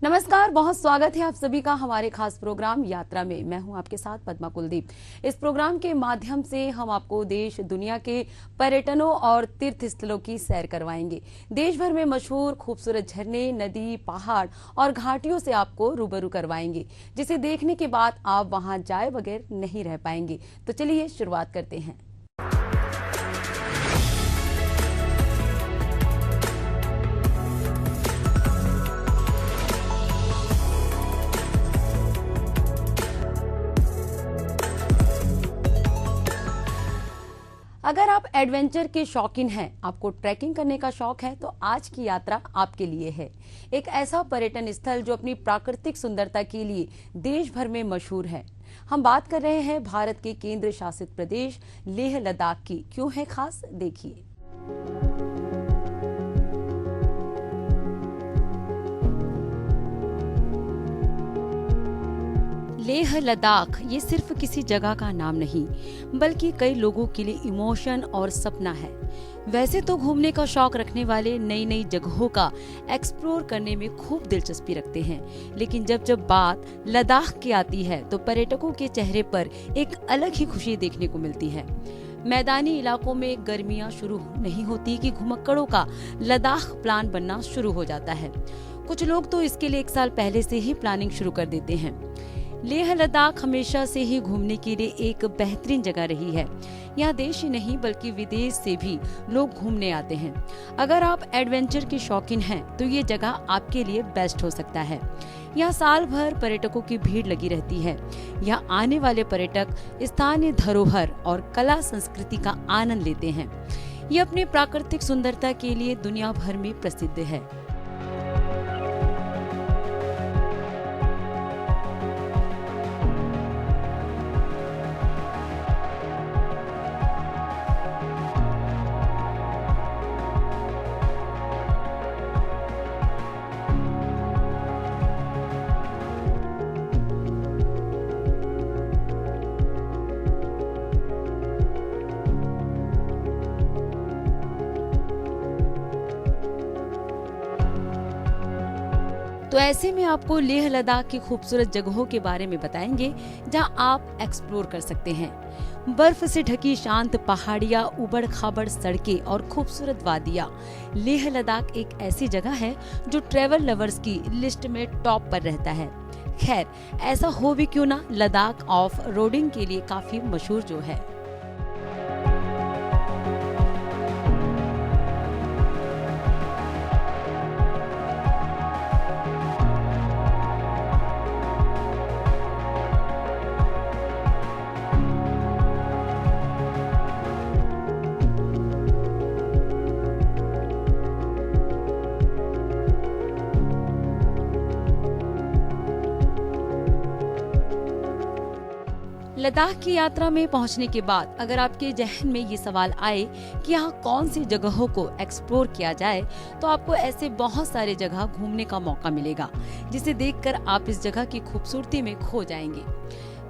नमस्कार, बहुत स्वागत है आप सभी का हमारे खास प्रोग्राम यात्रा में। मैं हूं आपके साथ पद्मा कुलदीप। इस प्रोग्राम के माध्यम से हम आपको देश दुनिया के पर्यटनों और तीर्थ स्थलों की सैर करवाएंगे। देश भर में मशहूर खूबसूरत झरने, नदी, पहाड़ और घाटियों से आपको रूबरू करवाएंगे, जिसे देखने के बाद आप वहां जाए बगैर नहीं रह पाएंगे। तो चलिए शुरुआत करते हैं। अगर आप एडवेंचर के शौकीन हैं, आपको ट्रैकिंग करने का शौक है, तो आज की यात्रा आपके लिए है। एक ऐसा पर्यटन स्थल जो अपनी प्राकृतिक सुंदरता के लिए देश भर में मशहूर है। हम बात कर रहे हैं भारत के केंद्र शासित प्रदेश लेह लद्दाख की। क्यों है खास, देखिए। लेह लद्दाख ये सिर्फ किसी जगह का नाम नहीं, बल्कि कई लोगों के लिए इमोशन और सपना है। वैसे तो घूमने का शौक रखने वाले नई नई जगहों का एक्सप्लोर करने में खूब दिलचस्पी रखते हैं, लेकिन जब जब बात लद्दाख की आती है तो पर्यटकों के चेहरे पर एक अलग ही खुशी देखने को मिलती है। मैदानी इलाकों में गर्मियां शुरू नहीं होती कि घुमक्कड़ों का लद्दाख प्लान बनना शुरू हो जाता है। कुछ लोग तो इसके लिए 1 साल पहले से ही प्लानिंग शुरू कर देते हैं। लेह लद्दाख हमेशा से ही घूमने के लिए एक बेहतरीन जगह रही है। यहाँ देश ही नहीं बल्कि विदेश से भी लोग घूमने आते हैं। अगर आप एडवेंचर के शौकीन हैं तो ये जगह आपके लिए बेस्ट हो सकता है। यहाँ साल भर पर्यटकों की भीड़ लगी रहती है। यहाँ आने वाले पर्यटक स्थानीय धरोहर और कला संस्कृति का आनंद लेते हैं। ये अपनी प्राकृतिक सुंदरता के लिए दुनिया भर में प्रसिद्ध है। तो ऐसे में आपको लेह लद्दाख की खूबसूरत जगहों के बारे में बताएंगे, जहां आप एक्सप्लोर कर सकते हैं। बर्फ से ढकी शांत पहाड़ियां, उबड़ खाबड़ सड़कें और खूबसूरत वादियां। लेह लद्दाख एक ऐसी जगह है जो ट्रैवल लवर्स की लिस्ट में टॉप पर रहता है। खैर, ऐसा हो भी क्यों ना, लद्दाख ऑफ रोडिंग के लिए काफी मशहूर जो है। लद्दाख की यात्रा में पहुंचने के बाद अगर आपके जहन में ये सवाल आए कि यहाँ कौन सी जगहों को एक्सप्लोर किया जाए, तो आपको ऐसे बहुत सारे जगह घूमने का मौका मिलेगा, जिसे देखकर आप इस जगह की खूबसूरती में खो जाएंगे।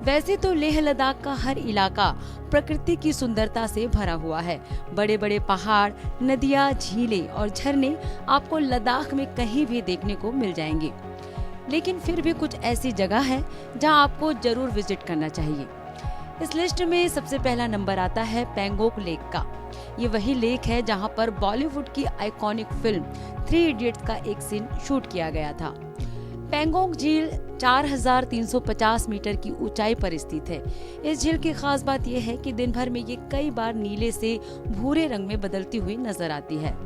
वैसे तो लेह लद्दाख का हर इलाका प्रकृति की सुंदरता से भरा हुआ है। बड़े बड़े पहाड़, नदियाँ, झीलें और झरने आपको लद्दाख में कहीं भी देखने को मिल जाएंगे। लेकिन फिर भी कुछ ऐसी जगह है जहाँ आपको जरूर विजिट करना चाहिए। इस लिस्ट में सबसे पहला नंबर आता है पैंगोंग लेक का। ये वही लेक है जहां पर बॉलीवुड की आइकॉनिक फिल्म 3 इडियट्स का एक सीन शूट किया गया था। पैंगोंग झील 4350 मीटर की ऊंचाई पर स्थित है। इस झील की खास बात यह है कि दिन भर में ये कई बार नीले से भूरे रंग में बदलती हुई नजर आती है।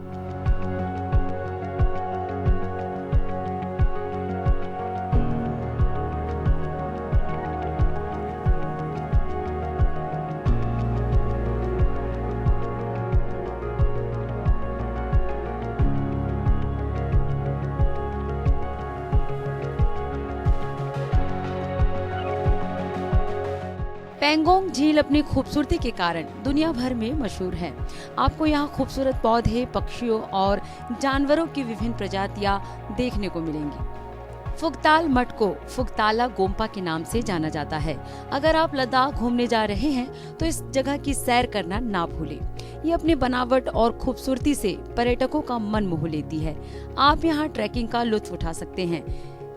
पैंगोंग झील अपनी खूबसूरती के कारण दुनिया भर में मशहूर है। आपको यहाँ खूबसूरत पौधे, पक्षियों और जानवरों की विभिन्न प्रजातियां देखने को मिलेंगी। फुगताल मठ को फुगताला गोम्पा के नाम से जाना जाता है। अगर आप लद्दाख घूमने जा रहे हैं तो इस जगह की सैर करना ना भूलें। ये अपनी बनावट और खूबसूरती से पर्यटकों का मन मोह लेती है। आप यहाँ ट्रैकिंग का लुत्फ उठा सकते हैं।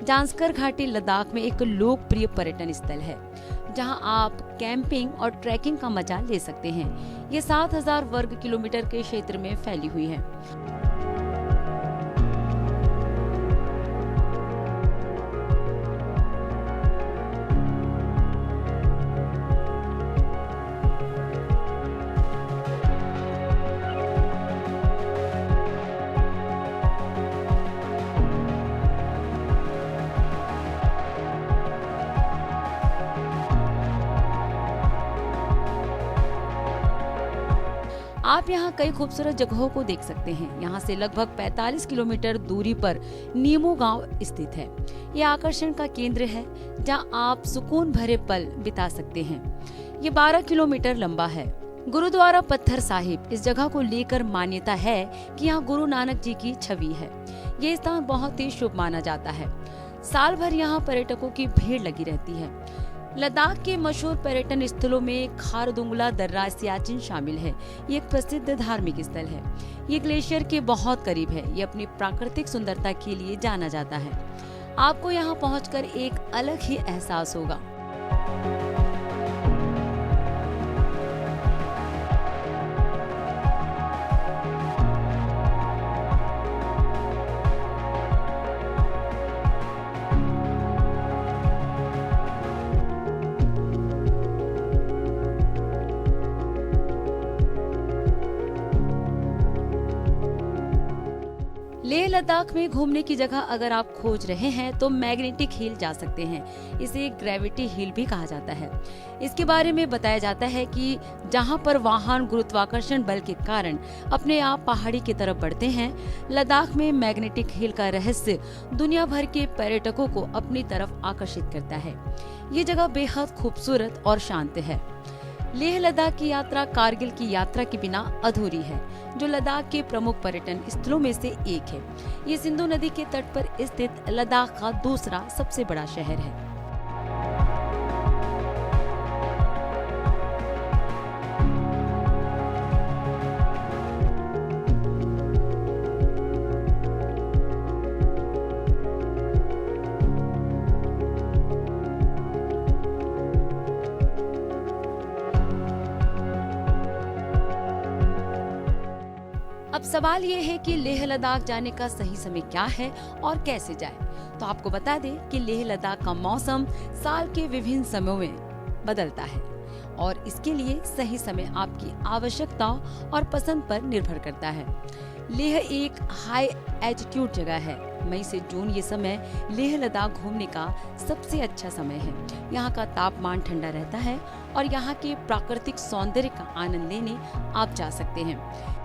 जांस्कर घाटी लद्दाख में एक लोकप्रिय पर्यटन स्थल है, जहां आप कैंपिंग और ट्रैकिंग का मजा ले सकते हैं। ये 7000 वर्ग किलोमीटर के क्षेत्र में फैली हुई है। आप यहाँ कई खूबसूरत जगहों को देख सकते हैं। यहाँ से लगभग 45 किलोमीटर दूरी पर नीमू गांव स्थित है। ये आकर्षण का केंद्र है, जहाँ आप सुकून भरे पल बिता सकते हैं। ये 12 किलोमीटर लंबा है। गुरुद्वारा पत्थर साहिब, इस जगह को लेकर मान्यता है कि यहाँ गुरु नानक जी की छवि है। ये स्थान बहुत ही शुभ माना जाता है। साल भर यहाँ पर्यटकों की भीड़ लगी रहती है। लद्दाख के मशहूर पर्यटन स्थलों में खारदुंगला दर्रा सियाचिन शामिल है। ये एक प्रसिद्ध धार्मिक स्थल है। ये ग्लेशियर के बहुत करीब है। ये अपनी प्राकृतिक सुंदरता के लिए जाना जाता है। आपको यहाँ पहुंचकर एक अलग ही एहसास होगा। लेह लद्दाख में घूमने की जगह अगर आप खोज रहे हैं तो मैग्नेटिक हिल जा सकते हैं। इसे ग्रेविटी हिल भी कहा जाता है। इसके बारे में बताया जाता है कि जहां पर वाहन गुरुत्वाकर्षण बल के कारण अपने आप पहाड़ी की तरफ बढ़ते हैं, लद्दाख में मैग्नेटिक हिल का रहस्य दुनिया भर के पर्यटकों को अपनी तरफ आकर्षित करता है। ये जगह बेहद खूबसूरत और शांत है। लेह लद्दाख की यात्रा कारगिल की यात्रा के बिना अधूरी है, जो लद्दाख के प्रमुख पर्यटन स्थलों में से एक है। ये सिंधु नदी के तट पर स्थित लद्दाख का दूसरा सबसे बड़ा शहर है। अब सवाल ये है कि लेह लद्दाख जाने का सही समय क्या है और कैसे जाए। तो आपको बता दें कि लेह लद्दाख का मौसम साल के विभिन्न समयों में बदलता है और इसके लिए सही समय आपकी आवश्यकता और पसंद पर निर्भर करता है। लेह एक हाई एल्टीट्यूड जगह है। मई से जून ये समय लेह लद्दाख घूमने का सबसे अच्छा समय है। यहाँ का तापमान ठंडा रहता है और यहाँ के प्राकृतिक सौंदर्य का आनंद लेने आप जा सकते हैं।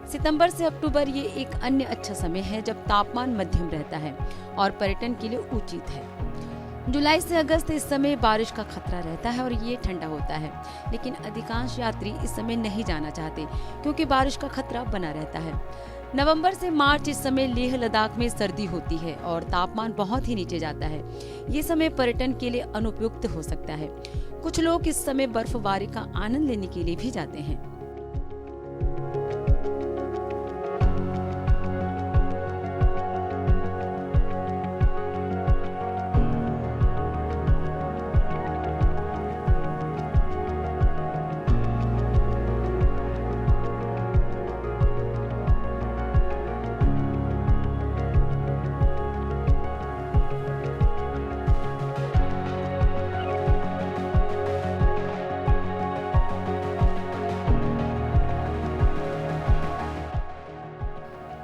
सितंबर से अक्टूबर ये एक अन्य अच्छा समय है, जब तापमान मध्यम रहता है और पर्यटन के लिए उचित है। जुलाई से अगस्त इस समय बारिश का खतरा रहता है और ये ठंडा होता है, लेकिन अधिकांश यात्री इस समय नहीं जाना चाहते क्योंकि बारिश का खतरा बना रहता है। नवंबर से मार्च इस समय लेह लद्दाख में सर्दी होती है और तापमान बहुत ही नीचे जाता है। ये समय पर्यटन के लिए अनुपयुक्त हो सकता है। कुछ लोग इस समय बर्फबारी का आनंद लेने के लिए भी जाते हैं।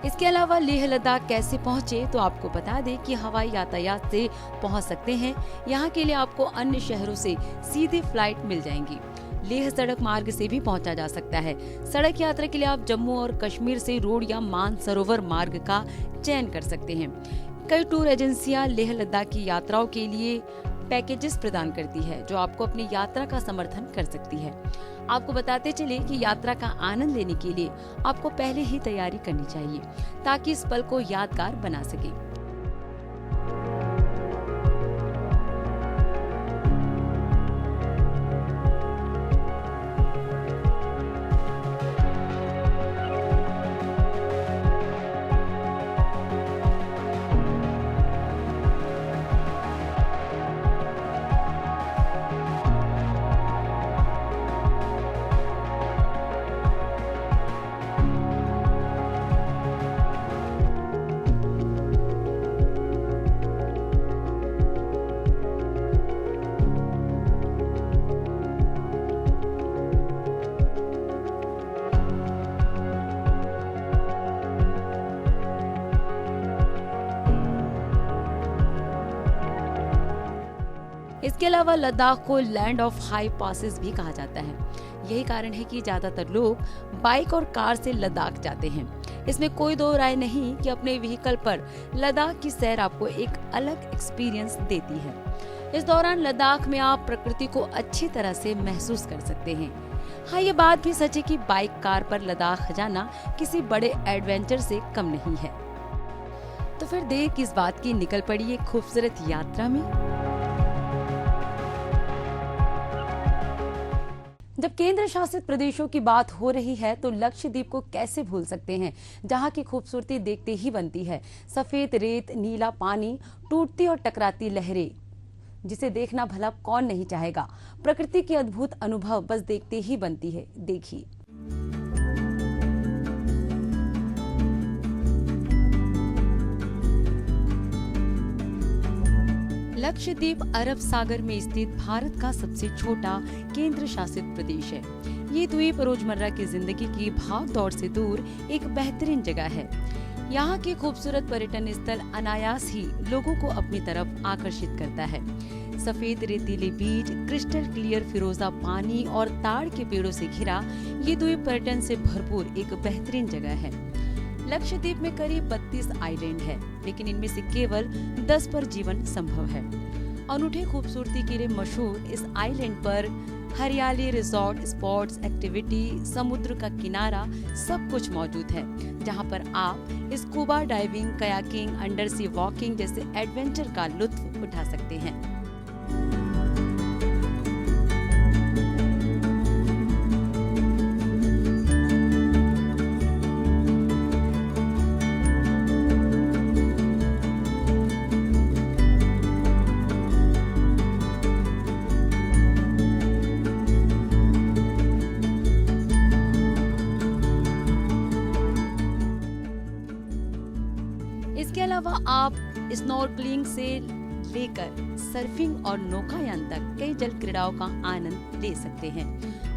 इसके अलावा लेह लद्दाख कैसे पहुंचे, तो आपको बता दें कि हवाई यातायात से पहुंच सकते हैं। यहाँ के लिए आपको अन्य शहरों से सीधी फ्लाइट मिल जाएंगी। लेह सड़क मार्ग से भी पहुंचा जा सकता है। सड़क यात्रा के लिए आप जम्मू और कश्मीर से रोड या मानसरोवर मार्ग का चयन कर सकते हैं। कई टूर एजेंसियां लेह लद्दाख की यात्राओं के लिए पैकेजेस प्रदान करती है, जो आपको अपनी यात्रा का समर्थन कर सकती है। आपको बताते चले कि यात्रा का आनंद लेने के लिए आपको पहले ही तैयारी करनी चाहिए, ताकि इस पल को यादगार बना सके। इसके अलावा लद्दाख को लैंड ऑफ हाई पासेस भी कहा जाता है। यही कारण है कि ज्यादातर लोग बाइक और कार से लद्दाख जाते हैं। इसमें कोई दो राय नहीं कि अपने व्हीकल पर लद्दाख की सैर आपको एक अलग एक्सपीरियंस देती है। इस दौरान लद्दाख में आप प्रकृति को अच्छी तरह से महसूस कर सकते हैं। हाँ, ये बात भी सच है कि बाइक कार पर लद्दाख जाना किसी बड़े एडवेंचर से कम नहीं है। तो फिर देर किस बात की, निकल पड़ी एक खूबसूरत यात्रा में। जब केंद्र शासित प्रदेशों की बात हो रही है तो लक्षद्वीप को कैसे भूल सकते हैं, जहां की खूबसूरती देखते ही बनती है। सफेद रेत, नीला पानी, टूटती और टकराती लहरें, जिसे देखना भला कौन नहीं चाहेगा। प्रकृति की अद्भुत अनुभव बस देखते ही बनती है। देखिए, लक्षद्वीप अरब सागर में स्थित भारत का सबसे छोटा केंद्र शासित प्रदेश है। ये द्वीप रोजमर्रा की जिंदगी की भाग दौड़ से दूर एक बेहतरीन जगह है। यहाँ के खूबसूरत पर्यटन स्थल अनायास ही लोगों को अपनी तरफ आकर्षित करता है। सफेद रेतीले बीच, क्रिस्टल क्लियर फिरोजा पानी और ताड़ के पेड़ों से घिरा ये द्वीप पर्यटन से भरपूर एक बेहतरीन जगह है। लक्षद्वीप में करीब 32 आइलैंड है, लेकिन इनमें से केवल 10 पर जीवन संभव है। अनूठे खूबसूरती के लिए मशहूर इस आइलैंड पर हरियाली, रिजॉर्ट, स्पोर्ट्स एक्टिविटी, समुद्र का किनारा सब कुछ मौजूद है, जहां पर आप scuba diving, kayaking, under sea walking जैसे एडवेंचर का लुत्फ उठा सकते हैं। इसके अलावा आप स्नॉर्कलिंग से लेकर सर्फिंग और नौकायान तक कई जल क्रीड़ाओं का आनंद ले सकते हैं।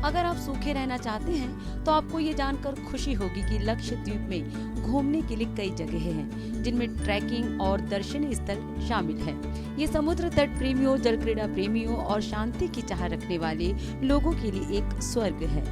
अगर आप सूखे रहना चाहते हैं तो आपको ये जानकर खुशी होगी कि लक्षद्वीप में घूमने के लिए कई जगह हैं, जिनमें ट्रैकिंग और दर्शनीय स्थल शामिल है। ये समुद्र तट प्रेमियों, जल क्रीड़ा प्रेमियों और शांति की चाह रखने वाले लोगों के लिए एक स्वर्ग है।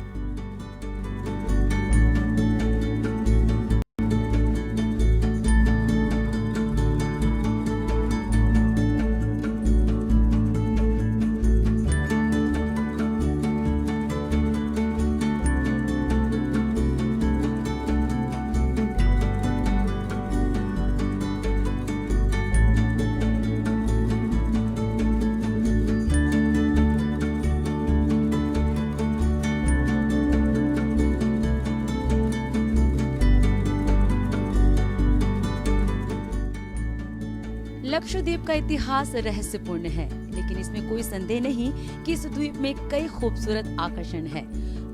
लक्षद्वीप का इतिहास रहस्यपूर्ण है, लेकिन इसमें कोई संदेह नहीं कि इस द्वीप में कई खूबसूरत आकर्षण है।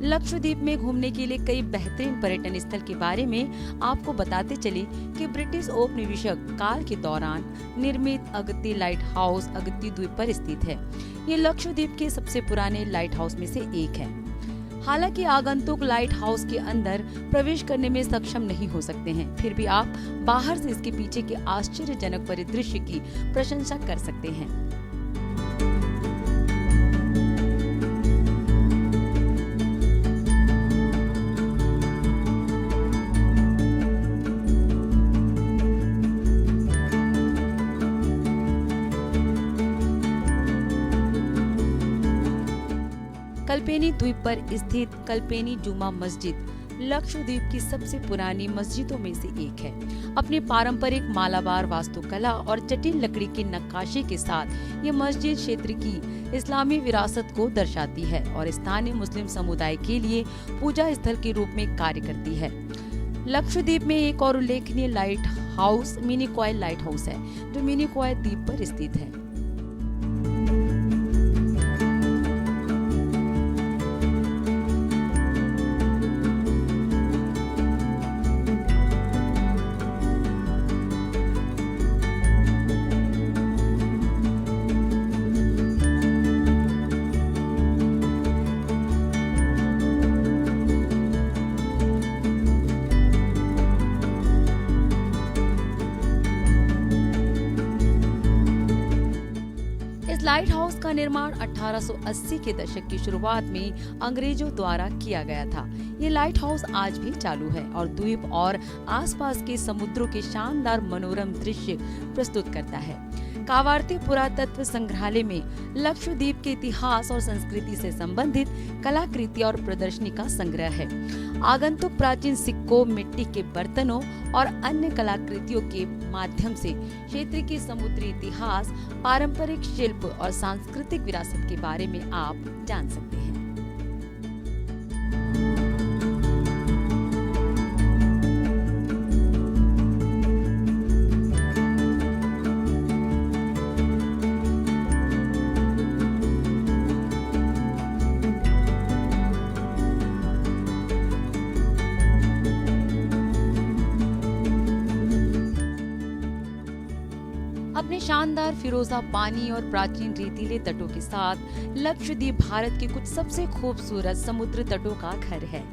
लक्षद्वीप में घूमने के लिए कई बेहतरीन पर्यटन स्थल के बारे में आपको बताते चले कि ब्रिटिश औपनिवेशिक काल के दौरान निर्मित अगत्ती लाइट हाउस अगत्ती द्वीप पर स्थित है। ये लक्षद्वीप के सबसे पुराने लाइट हाउस में से एक है। हालांकि आगंतुक लाइट हाउस के अंदर प्रवेश करने में सक्षम नहीं हो सकते हैं, फिर भी आप बाहर से इसके पीछे के आश्चर्यजनक परिदृश्य की प्रशंसा कर सकते हैं। कल्पेनी द्वीप पर स्थित कल्पेनी जुमा मस्जिद लक्षद्वीप की सबसे पुरानी मस्जिदों में से एक है। अपनी पारंपरिक मालाबार वास्तुकला और जटिल लकड़ी की नक्काशी के साथ ये मस्जिद क्षेत्र की इस्लामी विरासत को दर्शाती है और स्थानीय मुस्लिम समुदाय के लिए पूजा स्थल के रूप में कार्य करती है। लक्षद्वीप में एक और उल्लेखनीय light house Minicoy light house है, जो मिनीकॉय द्वीप पर स्थित है। लाइट हाउस का निर्माण 1880 के दशक की शुरुआत में अंग्रेजों द्वारा किया गया था। ये लाइट हाउस आज भी चालू है और द्वीप और आसपास के समुद्रों के शानदार मनोरम दृश्य प्रस्तुत करता है। कावारती पुरातत्व संग्रहालय में लक्षद्वीप के इतिहास और संस्कृति से संबंधित कलाकृति और प्रदर्शनी का संग्रह है। आगंतुक प्राचीन सिक्कों, मिट्टी के बर्तनों और अन्य कलाकृतियों के माध्यम से क्षेत्र के समुद्री इतिहास, पारंपरिक शिल्प और सांस्कृतिक विरासत के बारे में आप जान सकते हैं। अपने शानदार फिरोजा पानी और प्राचीन रेतीले तटों के साथ लक्षद्वीप भारत के कुछ सबसे खूबसूरत समुद्र तटों का घर है।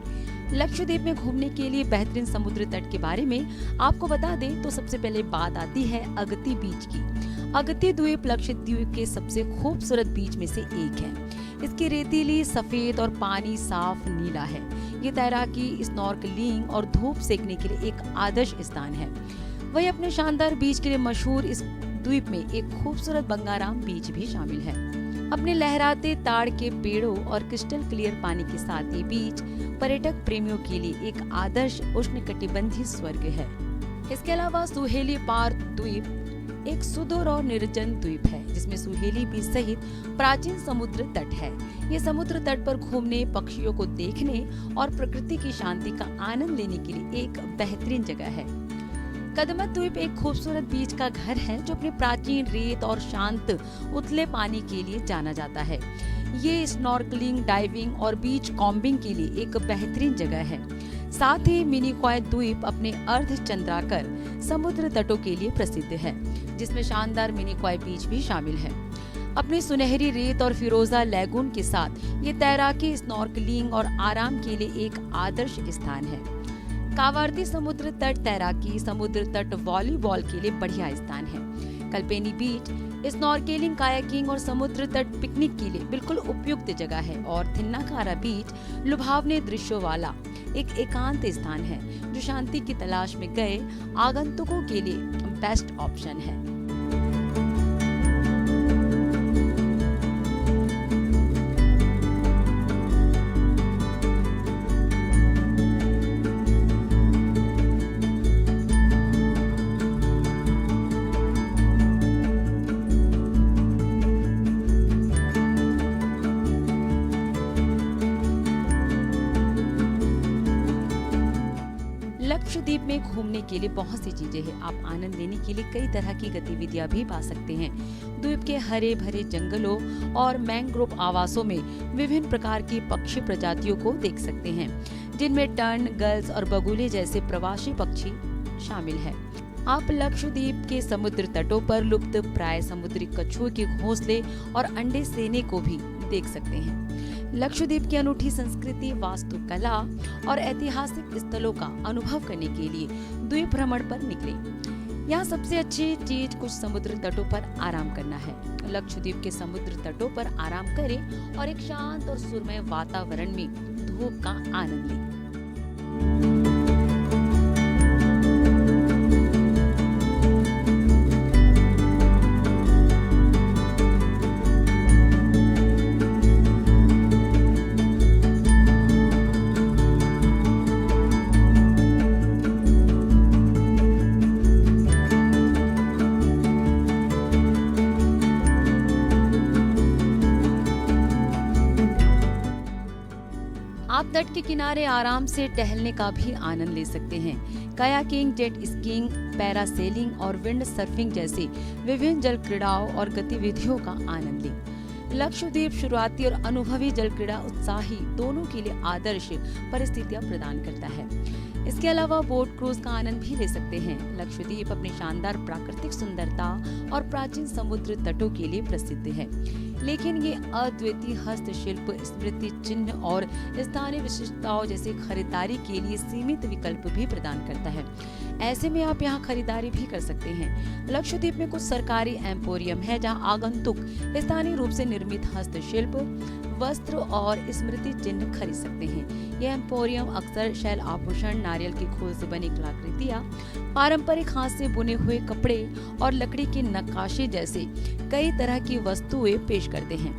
लक्षद्वीप में घूमने के लिए बेहतरीन समुद्र तट के बारे में आपको बता दें तो सबसे पहले बात आती है अगती बीच की। अगती द्वीप लक्षद्वीप के सबसे खूबसूरत बीच में से एक है। इसकी रेतीली सफेद और पानी साफ नीला है। ये तैराकी, स्नॉर्कलिंग और धूप सेकने के लिए एक आदर्श स्थान है। वही अपने शानदार बीच के लिए मशहूर इस द्वीप में एक खूबसूरत बंगाराम बीच भी शामिल है। अपने लहराते ताड़ के पेड़ों और क्रिस्टल क्लियर पानी के साथ ये बीच पर्यटक प्रेमियों के लिए एक आदर्श उष्णकटिबंधीय स्वर्ग है। इसके अलावा सुहेली पार द्वीप एक सुदूर और निर्जन द्वीप है, जिसमें सुहेली बीच सहित प्राचीन समुद्र तट है। ये समुद्र तट पर घूमने, पक्षियों को देखने और प्रकृति की शांति का आनंद लेने के लिए एक बेहतरीन जगह है। कदमत द्वीप एक खूबसूरत बीच का घर है, जो अपने प्राचीन रेत और शांत उथले पानी के लिए जाना जाता है। ये स्नॉर्कलिंग, डाइविंग और बीच कॉम्बिंग के लिए एक बेहतरीन जगह है। साथ ही मिनीकॉय द्वीप अपने अर्ध चंद्राकर समुद्र तटों के लिए प्रसिद्ध है, जिसमें शानदार मिनीकॉय बीच भी शामिल है। अपनी सुनहरी रेत और फिरोजा लैगून के साथ ये तैराकी, स्नॉर्कलिंग और आराम के लिए एक आदर्श स्थान है। कावारती समुद्र तट तैराकी, समुद्र तट वॉलीबॉल के लिए बढ़िया स्थान है। कल्पेनी बीच स्नॉर्केलिंग, कायाकिंग और समुद्र तट पिकनिक के लिए बिल्कुल उपयुक्त जगह है। और थिन्नाकारा बीच लुभावने दृश्यों वाला एक एकांत स्थान है, जो शांति की तलाश में गए आगंतुकों के लिए बेस्ट ऑप्शन है। लक्षद्वीप में घूमने के लिए बहुत सी चीजें हैं। आप आनंद लेने के लिए कई तरह की गतिविधियां भी पा सकते हैं। द्वीप के हरे भरे जंगलों और मैंग्रोव आवासों में विभिन्न प्रकार की पक्षी प्रजातियों को देख सकते हैं, जिनमें टर्न, गल्स और बगुले जैसे प्रवासी पक्षी शामिल है। आप लक्षद्वीप के समुद्र तटों पर लुप्त प्राय समुद्री कछुओं के घोंसले और अंडे सेने को भी देख सकते हैं। लक्षद्वीप की अनूठी संस्कृति, वास्तुकला और ऐतिहासिक स्थलों का अनुभव करने के लिए द्वीप भ्रमण पर निकले। यहाँ सबसे अच्छी चीज कुछ समुद्र तटों पर आराम करना है। लक्षद्वीप के समुद्र तटों पर आराम करें और एक शांत और सुरमय वातावरण में धूप का आनंद लें। आप तट के किनारे आराम से टहलने का भी आनंद ले सकते हैं। कायाकिंग, जेट स्कीइंग, पैरासेलिंग और विंड सर्फिंग जैसे विभिन्न जल क्रीड़ाओं और गतिविधियों का आनंद लें। लक्षद्वीप शुरुआती और अनुभवी जल क्रीड़ा उत्साही दोनों के लिए आदर्श परिस्थितियां प्रदान करता है। इसके अलावा बोट क्रूज का आनंद भी ले सकते हैं। लक्षद्वीप अपनी शानदार प्राकृतिक सुंदरता और प्राचीन समुद्र तटों के लिए प्रसिद्ध है, लेकिन ये अद्वितीय हस्तशिल्प, स्मृति चिन्ह और स्थानीय विशेषताओं जैसे खरीदारी के लिए सीमित विकल्प भी प्रदान करता है। ऐसे में आप यहाँ खरीदारी भी कर सकते हैं। लक्षद्वीप में कुछ सरकारी एम्पोरियम है जहाँ आगंतुक स्थानीय रूप से निर्मित हस्तशिल्प, वस्त्र और स्मृति चिन्ह खरीद सकते हैं। यह एम्पोरियम अक्सर शैल आभूषण, नारियल के खोल से बनी कलाकृतियाँ, पारंपरिक हाथ से बुने हुए कपड़े और लकड़ी की नक्काशी जैसे कई तरह की वस्तुएं पेश करते हैं।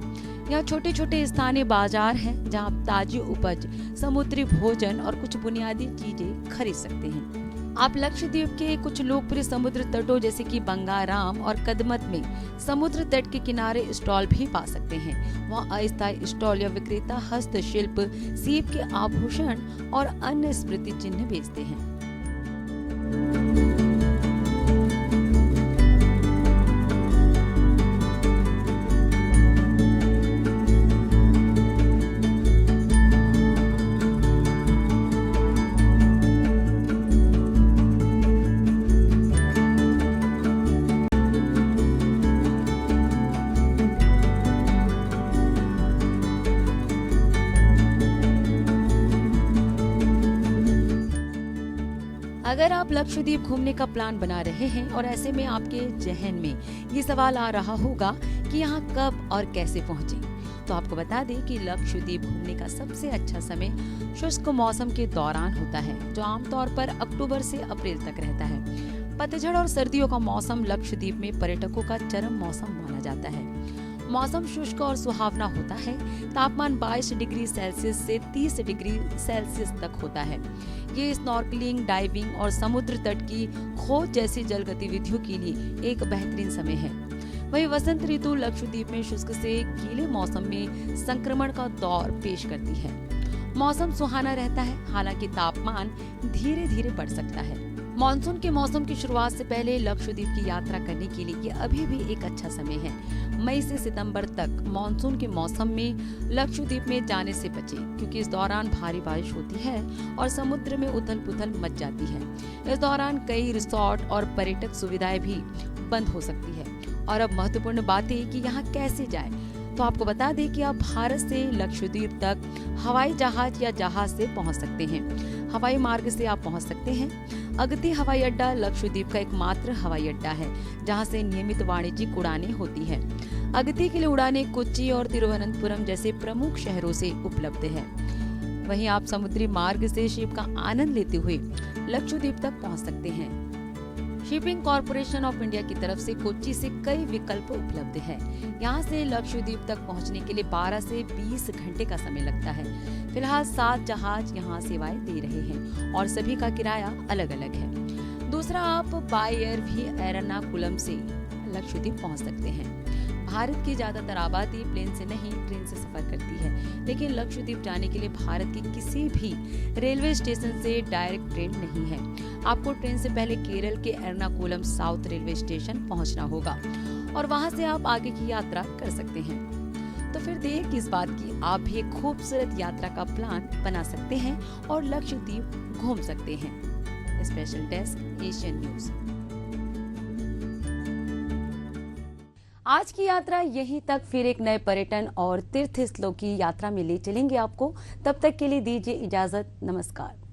यहाँ छोटे छोटे स्थानीय बाजार हैं जहाँ आप ताजी उपज, समुद्री भोजन और कुछ बुनियादी चीजें खरीद सकते हैं। आप लक्षद्वीप के कुछ लोकप्रिय समुद्र तटों जैसे कि बंगाराम और कदमत में समुद्र तट के किनारे स्टॉल भी पा सकते हैं। वहाँ अस्थायी स्टॉल या विक्रेता हस्तशिल्प, सीप के आभूषण और अन्य स्मृति चिन्ह बेचते हैं। अगर आप लक्षद्वीप घूमने का प्लान बना रहे हैं और ऐसे में आपके जहन में ये सवाल आ रहा होगा कि यहाँ कब और कैसे पहुँचें, तो आपको बता दें कि लक्षद्वीप घूमने का सबसे अच्छा समय शुष्क मौसम के दौरान होता है, जो आमतौर पर अक्टूबर से अप्रैल तक रहता है। पतझड़ और सर्दियों का मौसम लक्षद्वीप में पर्यटकों का चरम मौसम माना जाता है। मौसम शुष्क और सुहावना होता है। तापमान 22 डिग्री सेल्सियस से 30 डिग्री सेल्सियस तक होता है। ये स्नॉर्कलिंग, डाइविंग और समुद्र तट की खोज जैसी जल गतिविधियों के लिए एक बेहतरीन समय है। वही वसंत ऋतु लक्षद्वीप में शुष्क से गीले मौसम में संक्रमण का दौर पेश करती है। मौसम सुहाना रहता है, हालांकि तापमान धीरे धीरे बढ़ सकता है। मानसून के मौसम की शुरुआत से पहले लक्षद्वीप की यात्रा करने के लिए ये अभी भी एक अच्छा समय है। मई से सितंबर तक मानसून के मौसम में लक्षद्वीप में जाने से बचें, क्योंकि इस दौरान भारी बारिश होती है और समुद्र में उथल पुथल मच जाती है। इस दौरान कई रिसोर्ट और पर्यटक सुविधाएं भी बंद हो सकती है। और अब महत्वपूर्ण बात है कि यहाँ कैसे जाएं। तो आपको बता दें कि आप भारत से लक्षद्वीप तक हवाई जहाज या जहाज से पहुंच सकते हैं। हवाई मार्ग से आप पहुंच सकते हैं। अगती हवाई अड्डा लक्षद्वीप का एकमात्र हवाई अड्डा है जहां से नियमित वाणिज्यिक उड़ानें होती है। अगती के लिए उड़ानें कोच्चि और तिरुवनंतपुरम जैसे प्रमुख शहरों से उपलब्ध है। वहीं आप समुद्री मार्ग से शिप का आनंद लेते हुए लक्षद्वीप तक पहुंच सकते हैं। शिपिंग कॉरपोरेशन ऑफ इंडिया की तरफ से कोच्चि से कई विकल्प उपलब्ध है। यहाँ से लक्षद्वीप तक पहुँचने के लिए 12 से 20 घंटे का समय लगता है। फिलहाल 7 जहाज यहाँ सेवाएं दे रहे हैं और सभी का किराया अलग अलग है। दूसरा, आप बाय एयर भी एर्नाकुलम से लक्षद्वीप पहुँच सकते हैं। भारत की ज्यादातर आबादी प्लेन से नहीं, ट्रेन से सफर करती है, लेकिन लक्षद्वीप जाने के लिए भारत के किसी भी रेलवे स्टेशन से डायरेक्ट ट्रेन नहीं है। आपको ट्रेन से पहले केरल के एर्नाकुलम साउथ रेलवे स्टेशन पहुंचना होगा और वहां से आप आगे की यात्रा कर सकते हैं। तो फिर देर किस बात की, आप भी एक खूबसूरत यात्रा का प्लान बना सकते हैं और लक्षद्वीप घूम सकते हैं। Special desk, Asian news. आज की यात्रा यहीं तक, फिर एक नए पर्यटन और तीर्थ स्थलों की यात्रा में ले चलेंगे आपको। तब तक के लिए दीजिए इजाजत। नमस्कार।